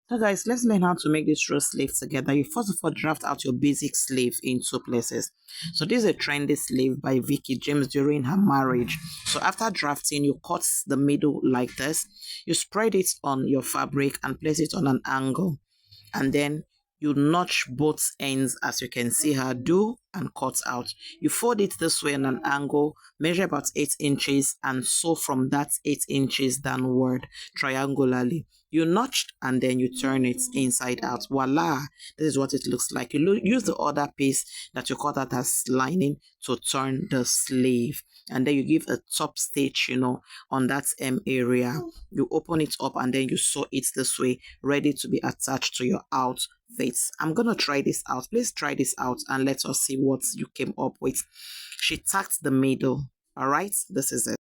So guys, let's learn how to make this rose sleeve together. You first of all draft out your basic sleeve in two places. So this is a trendy sleeve by Vicky James during her marriage. So after drafting, you cut the middle like this. You spread it on your fabric and place it on an angle. And then you notch both ends as you can see her do and cut out. You fold it this way on an angle, measure about 8 inches and sew from that 8 inches downward triangularly. You notched and then you turn it inside out. Voila! This is what it looks like. You use the other piece that you cut out as lining to turn the sleeve. And then you give a top stitch, on that area. You open it up and then you sew it this way, ready to be attached to your outfits. I'm gonna try this out. Please try this out and let us see what you came up with. She tacked the middle. All right, this is it.